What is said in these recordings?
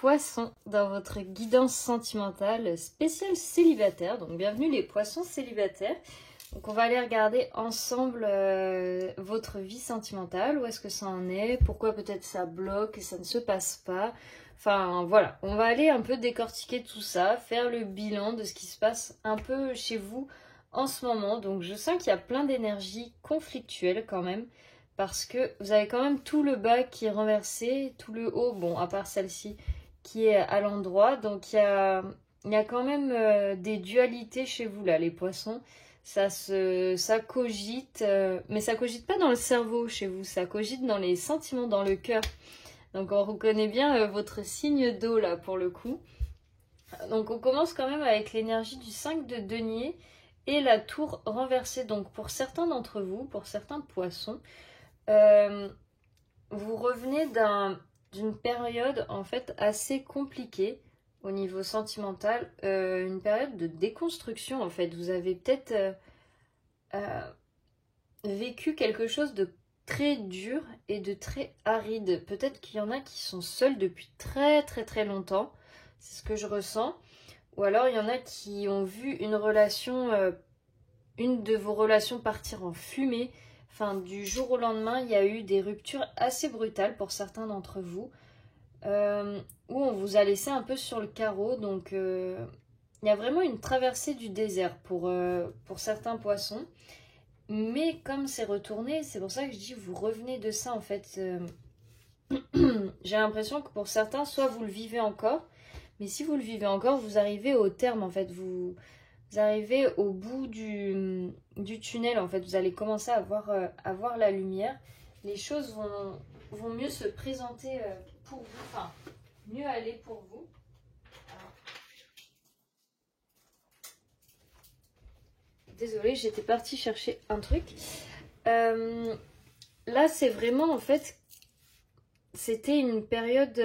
poissons dans votre guidance sentimentale spéciale célibataire. Donc bienvenue les poissons célibataires. Donc on va aller regarder ensemble votre vie sentimentale, où est-ce que ça en est, pourquoi peut-être ça bloque et ça ne se passe pas. Enfin voilà, on va aller un peu décortiquer tout ça, faire le bilan de ce qui se passe un peu chez vous en ce moment. Donc je sens qu'il y a plein d'énergie conflictuelle quand même, parce que vous avez quand même tout le bas qui est renversé, tout le haut, bon à part celle-ci, qui est à l'endroit. Donc il y a quand même des dualités chez vous là, les poissons. Ça cogite, mais ça cogite pas dans le cerveau chez vous, ça cogite dans les sentiments, dans le cœur. Donc on reconnaît bien votre signe d'eau là pour le coup. Donc on commence quand même avec l'énergie du 5 de denier et la tour renversée. Donc pour certains d'entre vous, pour certains poissons, vous revenez d'une période en fait assez compliquée au niveau sentimental, une période de déconstruction en fait. Vous avez peut-être vécu quelque chose de très dur et de très aride. Peut-être qu'il y en a qui sont seuls depuis très très très longtemps, c'est ce que je ressens. Ou alors il y en a qui ont vu une relation, une de vos relations partir en fumée. Enfin, du jour au lendemain, il y a eu des ruptures assez brutales pour certains d'entre vous, où on vous a laissé un peu sur le carreau. Donc il y a vraiment une traversée du désert pour certains poissons. Mais comme c'est retourné, c'est pour ça que je dis vous revenez de ça en fait. J'ai l'impression que pour certains, soit vous le vivez encore, mais si vous le vivez encore, vous arrivez au terme en fait. Vous arrivez au bout du tunnel en fait. Vous allez commencer à voir la lumière. Les choses vont mieux se présenter pour vous, enfin mieux aller pour vous. Désolée, j'étais partie chercher un truc. Là, c'est vraiment, en fait, c'était une période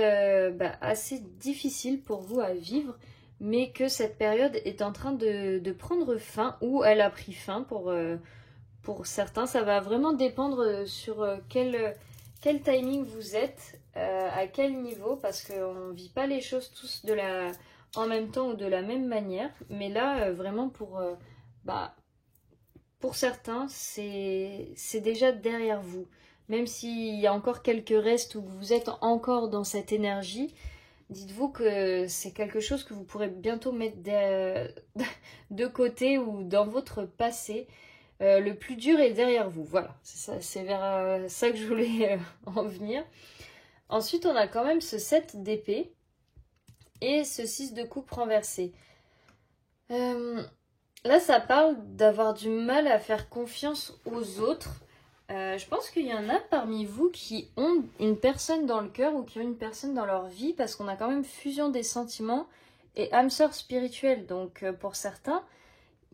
assez difficile pour vous à vivre, mais que cette période est en train de prendre fin, ou elle a pris fin pour certains. Ça va vraiment dépendre sur quel timing vous êtes, à quel niveau, parce qu'on ne vit pas les choses tous en même temps ou de la même manière. Mais là, vraiment pour certains, c'est déjà derrière vous. Même s'il y a encore quelques restes où vous êtes encore dans cette énergie, dites-vous que c'est quelque chose que vous pourrez bientôt mettre de côté ou dans votre passé. Le plus dur est derrière vous. Voilà, c'est vers ça que je voulais en venir. Ensuite, on a quand même ce 7 d'épée et ce 6 de coupe renversé. Là, ça parle d'avoir du mal à faire confiance aux autres. Je pense qu'il y en a parmi vous qui ont une personne dans le cœur ou qui ont une personne dans leur vie, parce qu'on a quand même fusion des sentiments et âme sœur spirituelle. Donc pour certains,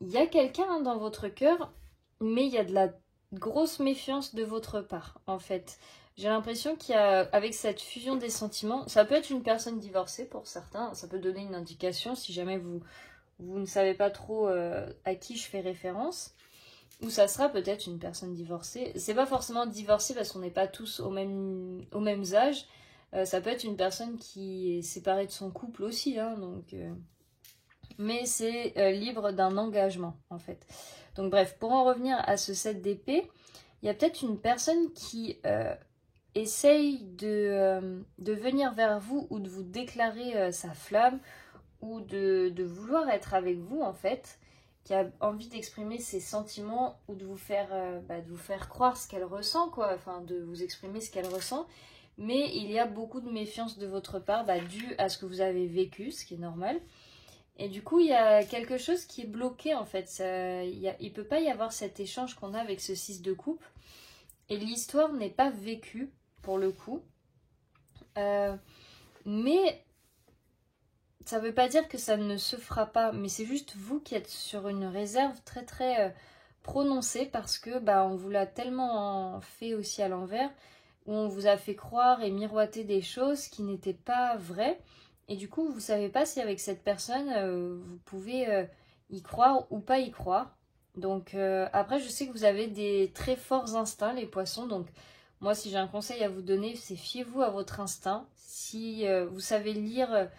il y a quelqu'un dans votre cœur, mais il y a de la grosse méfiance de votre part en fait. J'ai l'impression qu'il y a, avec cette fusion des sentiments, ça peut être une personne divorcée pour certains, ça peut donner une indication si jamais vous ne savez pas trop à qui je fais référence. Ou ça sera peut-être une personne divorcée. C'est pas forcément divorcée parce qu'on n'est pas tous aux mêmes âges. Ça peut être une personne qui est séparée de son couple aussi. Hein, mais c'est libre d'un engagement en fait. Donc bref, pour en revenir à ce 7 d'épée, il y a peut-être une personne qui essaye de venir vers vous ou de vous déclarer sa flamme, ou de vouloir être avec vous en fait, qui a envie d'exprimer ses sentiments ou de vous faire croire ce qu'elle ressent, quoi, enfin de vous exprimer ce qu'elle ressent. Mais il y a beaucoup de méfiance de votre part, dû à ce que vous avez vécu, ce qui est normal. Et du coup, il y a quelque chose qui est bloqué en fait. Il ne peut pas y avoir cet échange qu'on a avec ce 6 de coupe. Et l'histoire n'est pas vécue pour le coup. Mais ça ne veut pas dire que ça ne se fera pas, mais c'est juste vous qui êtes sur une réserve très très prononcée, parce que on vous l'a tellement fait aussi à l'envers, où on vous a fait croire et miroiter des choses qui n'étaient pas vraies, et du coup vous ne savez pas si avec cette personne vous pouvez y croire ou pas y croire. Donc après, je sais que vous avez des très forts instincts les poissons, donc Moi, si j'ai un conseil à vous donner, c'est fiez-vous à votre instinct. Si vous savez lire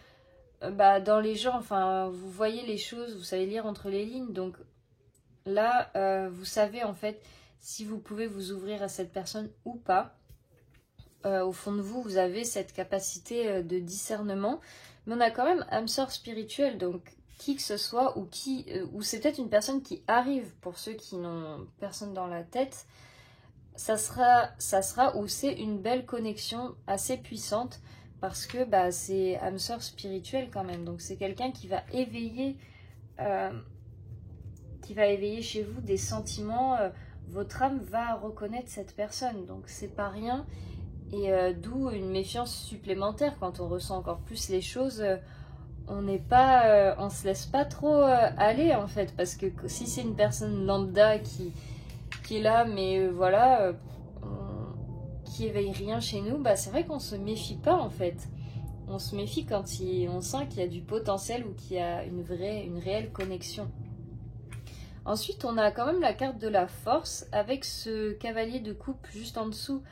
dans les gens, enfin, vous voyez les choses, vous savez lire entre les lignes. Donc là, vous savez en fait si vous pouvez vous ouvrir à cette personne ou pas. Au fond de vous, vous avez cette capacité de discernement. Mais on a quand même âme sœur spirituelle, donc qui que ce soit, ou c'est peut-être une personne qui arrive, pour ceux qui n'ont personne dans la tête, ça sera ou c'est une belle connexion assez puissante, parce que c'est âme sœur spirituelle quand même. Donc c'est quelqu'un euh, qui va éveiller chez vous des sentiments. Votre âme va reconnaître cette personne, donc c'est pas rien. Et d'où une méfiance supplémentaire quand on ressent encore plus les choses. On se laisse pas trop aller en fait, parce que si c'est une personne lambda qui est là, mais qui éveille rien chez nous, c'est vrai qu'on se méfie pas en fait. On se méfie quand on sent qu'il y a du potentiel ou qu'il y a une réelle connexion. Ensuite, on a quand même la carte de la force avec ce cavalier de coupe juste en dessous.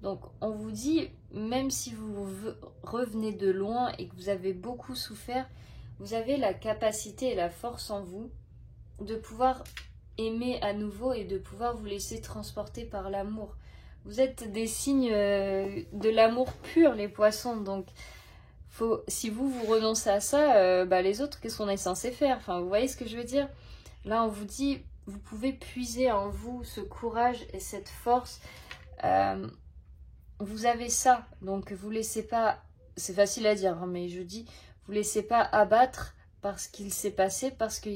Donc on vous dit, même si vous revenez de loin et que vous avez beaucoup souffert, vous avez la capacité et la force en vous de pouvoir aimer à nouveau et de pouvoir vous laisser transporter par l'amour. Vous êtes des signes de l'amour pur, les poissons. Donc si vous renoncez à ça, les autres, qu'est-ce qu'on est censé faire? Enfin, vous voyez ce que je veux dire? Là, on vous dit, vous pouvez puiser en vous ce courage et cette force. Vous avez ça, donc vous laissez pas, c'est facile à dire, hein, mais je dis, vous laissez pas abattre par ce qu'il s'est passé, parce que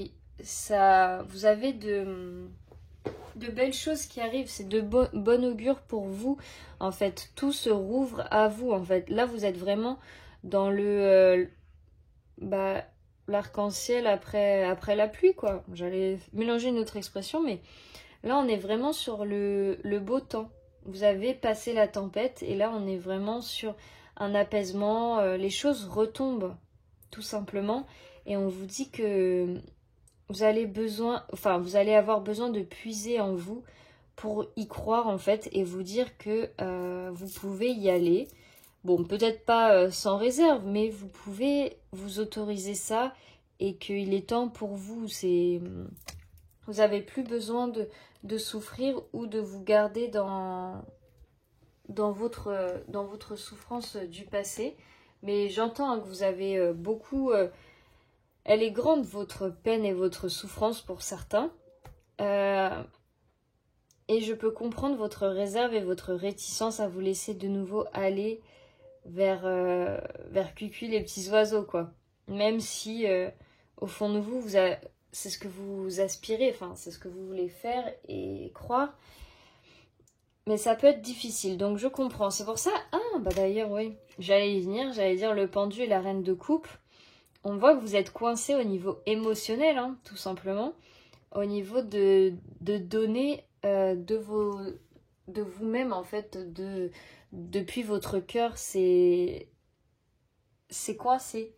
vous avez de belles choses qui arrivent, c'est de bon augure pour vous, en fait, tout se rouvre à vous, en fait. Là, vous êtes vraiment dans l'arc-en-ciel après la pluie, quoi. J'allais mélanger une autre expression, mais là, on est vraiment sur le beau temps. Vous avez passé la tempête et là on est vraiment sur un apaisement, les choses retombent tout simplement, et on vous dit que vous allez avoir besoin de puiser en vous pour y croire en fait, et vous dire que vous pouvez y aller. Bon, peut-être pas sans réserve, mais vous pouvez vous autoriser ça, et qu'il est temps pour vous. Vous n'avez plus besoin de souffrir ou de vous garder dans votre souffrance du passé. Mais j'entends que vous avez beaucoup... elle est grande, votre peine et votre souffrance pour certains. Et je peux comprendre votre réserve et votre réticence à vous laisser de nouveau aller vers Cucu les petits oiseaux, quoi. Même si, au fond de vous, c'est ce que vous aspirez, enfin, c'est ce que vous voulez faire et croire. Mais ça peut être difficile, donc je comprends. C'est pour ça... d'ailleurs, oui, j'allais y venir, j'allais dire le pendu et la reine de coupe. On voit que vous êtes coincé au niveau émotionnel, hein, tout simplement. Au niveau de donner de vous-même, en fait, depuis votre cœur, c'est coincé.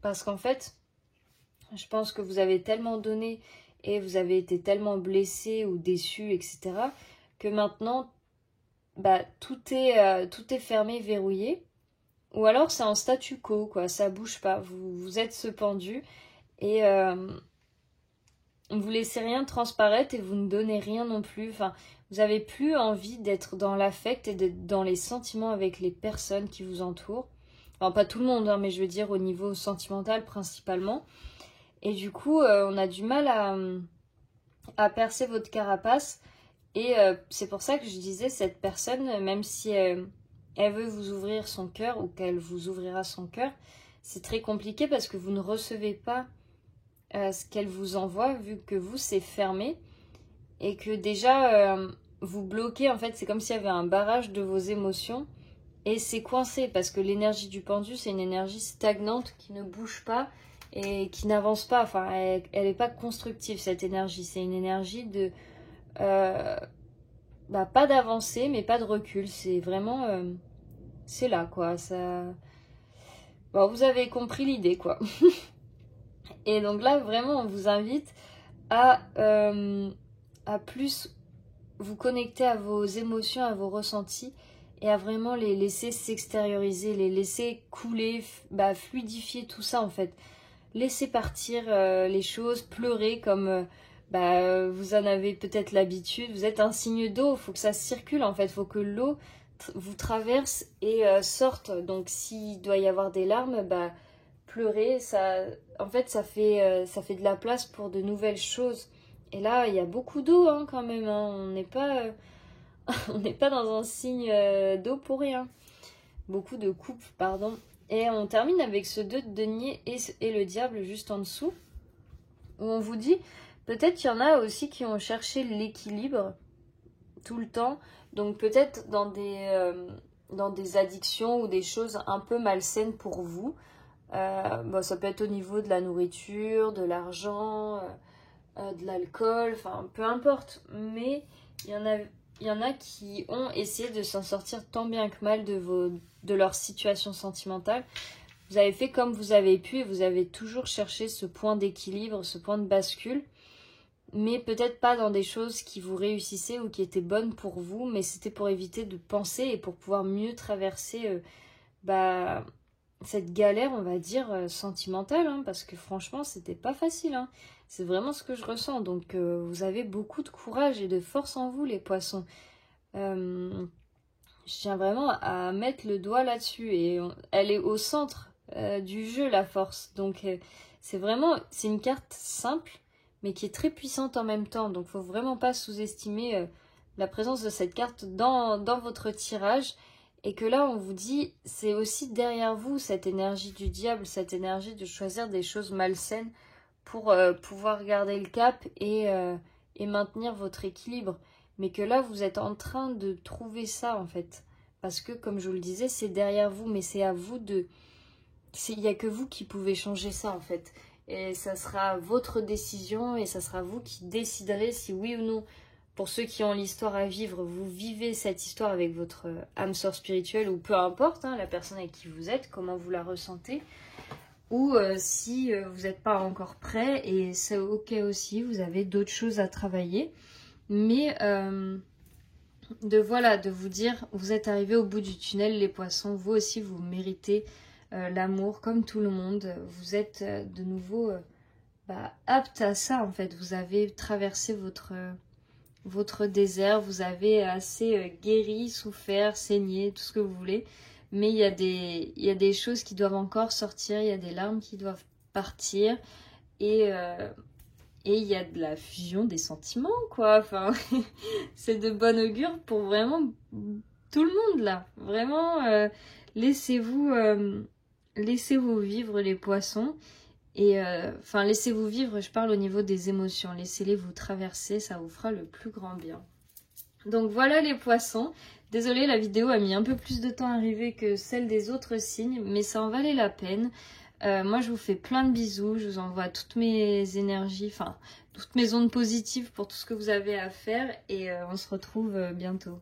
Parce qu'en fait, je pense que vous avez tellement donné et vous avez été tellement blessé ou déçu, etc., que maintenant, tout est fermé, verrouillé. Ou alors c'est en statu quo, quoi, ça bouge pas. Vous êtes ce pendu et vous laissez rien transparaître et vous ne donnez rien non plus. Enfin, vous avez plus envie d'être dans l'affect et d'être dans les sentiments avec les personnes qui vous entourent. Enfin, pas tout le monde, hein, mais je veux dire au niveau sentimental principalement. Et du coup, on a du mal à percer votre carapace. Et c'est pour ça que je disais, cette personne, même si elle veut vous ouvrir son cœur ou qu'elle vous ouvrira son cœur, c'est très compliqué parce que vous ne recevez pas ce qu'elle vous envoie, vu que vous, c'est fermé. Et que déjà, vous bloquez, en fait, c'est comme s'il y avait un barrage de vos émotions. Et c'est coincé parce que l'énergie du pendu, c'est une énergie stagnante qui ne bouge pas et qui n'avance pas. Enfin, elle n'est pas constructive, cette énergie. C'est une énergie de... pas d'avancée, mais pas de recul. C'est vraiment... c'est là, quoi. Ça... Bon, vous avez compris l'idée, quoi. Et donc là, vraiment, on vous invite à plus vous connecter à vos émotions, à vos ressentis, et à vraiment les laisser s'extérioriser, les laisser couler, fluidifier tout ça en fait. Laisser partir les choses, pleurer comme vous en avez peut-être l'habitude. Vous êtes un signe d'eau, il faut que ça circule en fait, il faut que l'eau vous traverse et sorte. Donc s'il doit y avoir des larmes, pleurer, ça, en fait ça fait de la place pour de nouvelles choses. Et là, il y a beaucoup d'eau quand même, hein. On n'est pas, on n'est pas dans un signe d'eau pour rien. Beaucoup de coupe, pardon. Et on termine avec ce 2 de denier et le diable juste en dessous, où on vous dit, peut-être qu'il y en a aussi qui ont cherché l'équilibre tout le temps, donc peut-être dans des addictions ou des choses un peu malsaines pour vous. Ça peut être au niveau de la nourriture, de l'argent, de l'alcool, enfin peu importe, mais il y en a qui ont essayé de s'en sortir tant bien que mal de leur situation sentimentale. Vous avez fait comme vous avez pu et vous avez toujours cherché ce point d'équilibre, ce point de bascule, mais peut-être pas dans des choses qui vous réussissaient ou qui étaient bonnes pour vous, mais c'était pour éviter de penser et pour pouvoir mieux traverser cette galère, on va dire, sentimentale, parce que franchement, c'était pas facile, C'est vraiment ce que je ressens. Donc, vous avez beaucoup de courage et de force en vous, les poissons. Je tiens vraiment à mettre le doigt là-dessus. Et elle est au centre du jeu, la force. Donc, c'est une carte simple, mais qui est très puissante en même temps. Donc, faut vraiment pas sous-estimer la présence de cette carte dans votre tirage. Et que là, on vous dit, c'est aussi derrière vous cette énergie du diable, cette énergie de choisir des choses malsaines pour pouvoir garder le cap et maintenir votre équilibre. Mais que là, vous êtes en train de trouver ça, en fait. Parce que, comme je vous le disais, c'est derrière vous, mais c'est à vous de... Il n'y a que vous qui pouvez changer ça, en fait. Et ça sera votre décision et ça sera vous qui déciderez si oui ou non... Pour ceux qui ont l'histoire à vivre, vous vivez cette histoire avec votre âme sœur spirituelle ou peu importe, la personne avec qui vous êtes, comment vous la ressentez. Ou si vous n'êtes pas encore prêt, et c'est ok aussi, vous avez d'autres choses à travailler. Mais de vous dire, vous êtes arrivés au bout du tunnel, les poissons, vous aussi vous méritez l'amour comme tout le monde. Vous êtes de nouveau apte à ça en fait. Vous avez traversé votre désert, vous avez assez guéri, souffert, saigné, tout ce que vous voulez. Mais il y a des choses qui doivent encore sortir, il y a des larmes qui doivent partir. Et il y a de la fusion des sentiments, quoi. Enfin, c'est de bon augure pour vraiment tout le monde, là. Vraiment, laissez-vous vivre les poissons. Et laissez-vous vivre, je parle au niveau des émotions, laissez-les vous traverser, ça vous fera le plus grand bien. Donc voilà les poissons, désolée la vidéo a mis un peu plus de temps à arriver que celle des autres signes, mais ça en valait la peine. Moi je vous fais plein de bisous, je vous envoie toutes mes énergies, toutes mes ondes positives pour tout ce que vous avez à faire et on se retrouve bientôt.